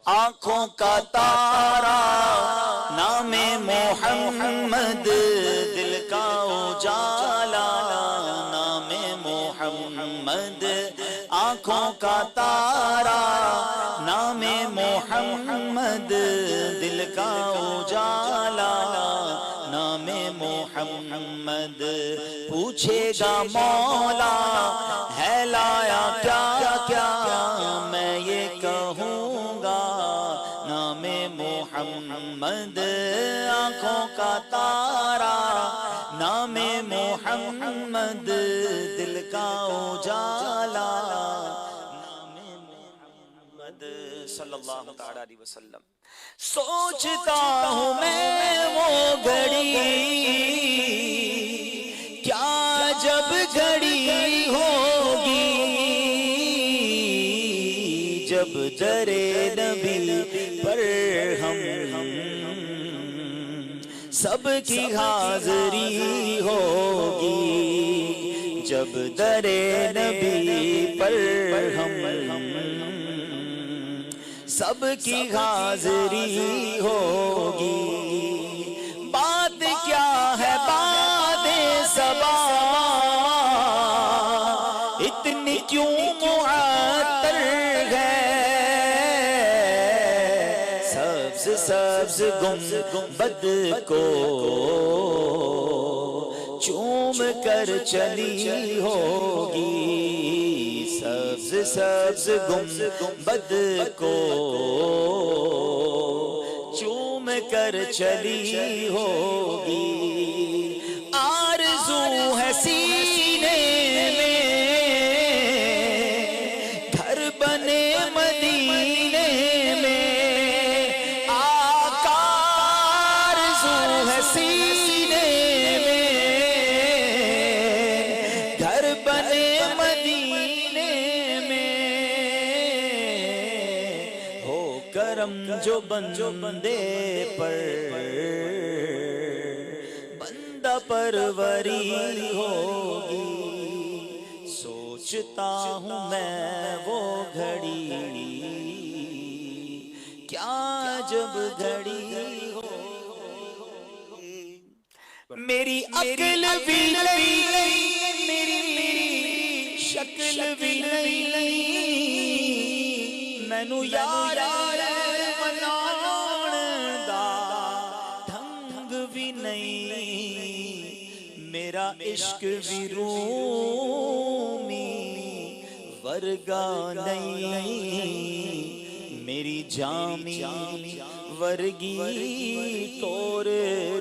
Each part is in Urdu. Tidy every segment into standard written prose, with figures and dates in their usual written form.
آنکھوں کا تارا نام محمد، دل کا اجالا نام محمد، آنکھوں کا تارا نام محمد، دل کا اجالا نام محمد۔ پوچھے گا مولا ہے لایا کیا کیا، میں یہ کہوں گا نام محمد، آنکھوں کا تارا نام محمد، دل کا اجالا نام محمد صلی اللہ تعالی علیہ وسلم۔ سوچتا ہوں میں وہ گھڑی، کیا جب گھڑی ہوگی جب در نبی پر ہم سب کی حاضری ہوگی، جب در نبی پر ہم سب کی حاضری ہوگی۔ بات کیا ہے بات صبا، اتنی کیوں معطر ہے، سبز سبز گنبد کو چوم کر چلی ہوگی، سبز سبز گنبد کو چوم کر چلی ہوگی۔ آرزو ہے سینے میں گھر بنے مدینے میں، آقا آرزو ہے سینے میں گھر بنے مدینے میں، ہو کرم جو بندے پر بندہ پروری ہوگی۔ سوچتا ہوں میں وہ گھڑی، کیا جب گھڑی ہوگی، میری عقل بھی نہیں، میری شکل بھی نہیں، مینو یار مناؤن دا ڈھنگ بھی نہیں، میرا عشق بھی رومی ورگا نہیں، میری جامی ورگی ٹور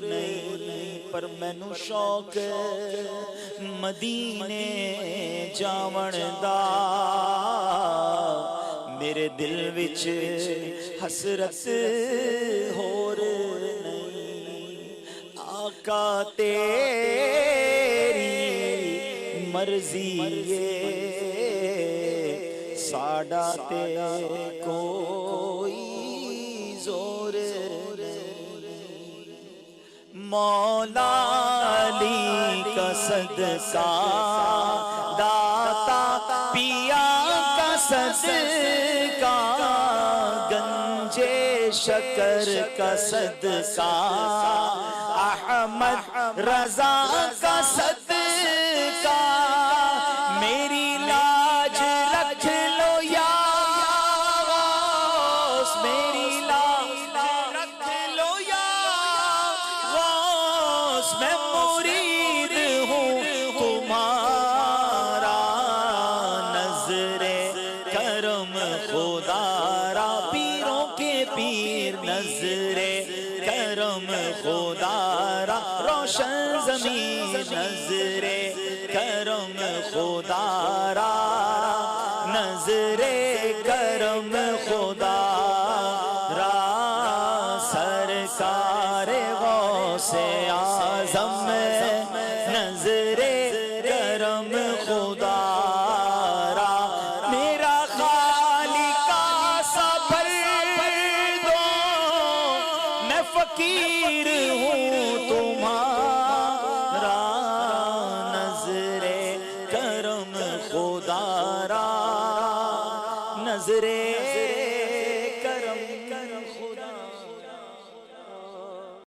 نہیں، پر مینو شوق مدینے جاون دا، میرے دل وچ حسرت ہور نہیں، آقا تیری مرضی ساڈا تے کوئی زور نہیں، مولا علی کا صدقہ داتا پیا کا صدقہ، گنجے شکر کا صدقہ، احمد رضا کا صدقہ، میری لاج رکھ لو یا غوث، میری لاج رکھ لو یا غوث، میں مرید ہوں تمہارا، نظر کرم خدا را، پیروں کے پیر نظر کرم خدا را، روشن زمین نظر کرم خدا را، نظر کرم خدا را، سرکار غوث